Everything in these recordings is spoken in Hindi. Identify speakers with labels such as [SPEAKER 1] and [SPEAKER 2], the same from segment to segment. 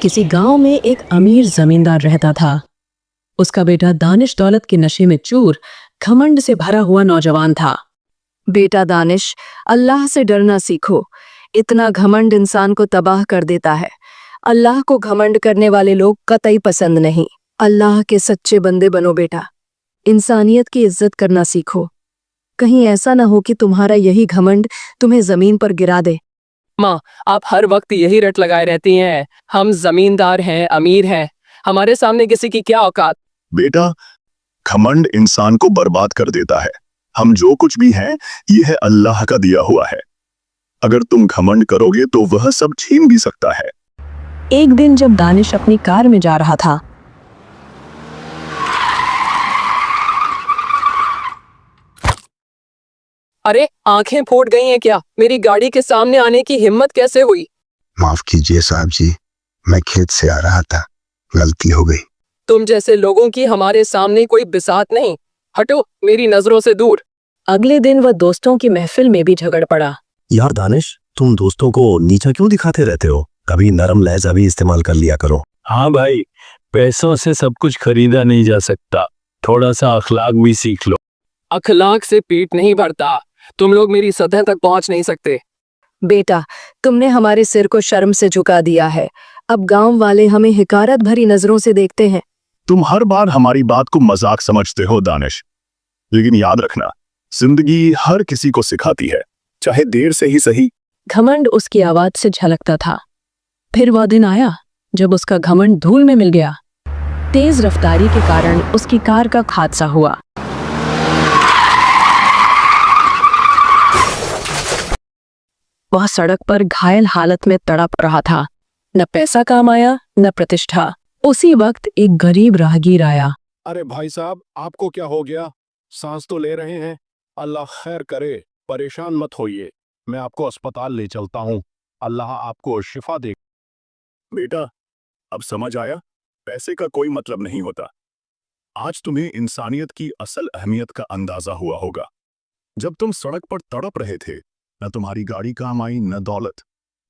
[SPEAKER 1] किसी गांव में एक अमीर जमींदार रहता था। उसका बेटा दानिश दौलत के नशे में चूर, घमंड से भरा हुआ नौजवान था। बेटा दानिश, अल्लाह से डरना सीखो। इतना घमंड इंसान को तबाह कर देता है। अल्लाह को घमंड करने वाले लोग कतई पसंद नहीं। अल्लाह के सच्चे बंदे बनो बेटा। इंसानियत की इज्जत करना सीखो। कहीं ऐसा ना हो कि तुम्हारा यही घमंड तुम्हें जमीन पर गिरा दे।
[SPEAKER 2] माँ, आप हर वक्त यही रट लगाए रहती हैं। हम जमींदार हैं, अमीर हैं, हमारे सामने किसी की क्या औकात।
[SPEAKER 3] बेटा, घमंड इंसान को बर्बाद कर देता है। हम जो कुछ भी हैं, ये है अल्लाह का दिया हुआ है। अगर तुम घमंड करोगे तो वह सब छीन भी सकता है।
[SPEAKER 1] एक दिन जब दानिश अपनी कार में जा रहा था,
[SPEAKER 2] अरे, आंखें फूट गई हैं क्या? मेरी गाड़ी के सामने आने की हिम्मत कैसे हुई?
[SPEAKER 4] माफ कीजिए साहब जी, मैं खेत से आ रहा था, गलती हो गई।
[SPEAKER 2] तुम जैसे लोगों की हमारे सामने कोई बिसात नहीं। हटो मेरी नजरों से दूर।
[SPEAKER 1] अगले दिन वह दोस्तों की महफिल में भी झगड़ पड़ा।
[SPEAKER 5] यार दानिश, तुम दोस्तों को नीचा क्यों दिखाते रहते हो? कभी नरम लहजा भी इस्तेमाल कर लिया करो।
[SPEAKER 6] हाँ भाई, पैसों से सब कुछ खरीदा नहीं जा सकता। थोड़ा सा अखलाक भी सीख लो।
[SPEAKER 2] अखलाक से पेट नहीं भरता। तुम लोग मेरी सतह तक पहुंच नहीं सकते।
[SPEAKER 1] बेटा, तुमने हमारे सिर को शर्म से झुका दिया है। अब गांव वाले हमें हिकारत भरी नजरों से देखते हैं।
[SPEAKER 3] तुम हर बार हमारी बात को मजाक समझते हो दानिश, लेकिन याद रखना, जिंदगी हर किसी को सिखाती है, चाहे देर से ही सही।
[SPEAKER 1] घमंड उसकी आवाज से झलकता था। फिर वह दिन आया जब उसका घमंड धूल में मिल गया। तेज रफ्तारी के कारण उसकी कार का हादसा हुआ। वह सड़क पर घायल हालत में तड़प रहा था। न पैसा काम आया, न प्रतिष्ठा। उसी वक्त एक गरीब राहगीर आया।
[SPEAKER 7] अरे भाई साहब, आपको क्या हो गया? सांस तो ले रहे हैं। अल्लाह खैर करे, परेशान मत होइए, मैं आपको अस्पताल ले चलता हूँ। अल्लाह आपको शिफा दे।
[SPEAKER 3] बेटा, अब समझ आया, पैसे का कोई मतलब नहीं होता। आज तुम्हें इंसानियत की असल अहमियत का अंदाजा हुआ होगा। जब तुम सड़क पर तड़प रहे थे, न तुम्हारी गाड़ी काम आई, न दौलत,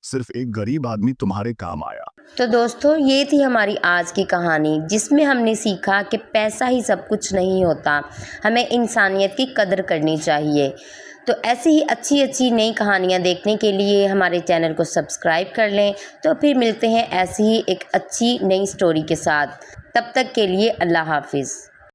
[SPEAKER 3] सिर्फ एक गरीब आदमी तुम्हारे काम आया।
[SPEAKER 8] तो दोस्तों, ये थी हमारी आज की कहानी, जिसमें हमने सीखा कि पैसा ही सब कुछ नहीं होता, हमें इंसानियत की कदर करनी चाहिए। तो ऐसी ही अच्छी अच्छी नई कहानियाँ देखने के लिए हमारे चैनल को सब्सक्राइब कर लें। तो फिर मिलते हैं ऐसी ही एक अच्छी नई स्टोरी के साथ। तब तक के लिए अल्लाह हाफिज़।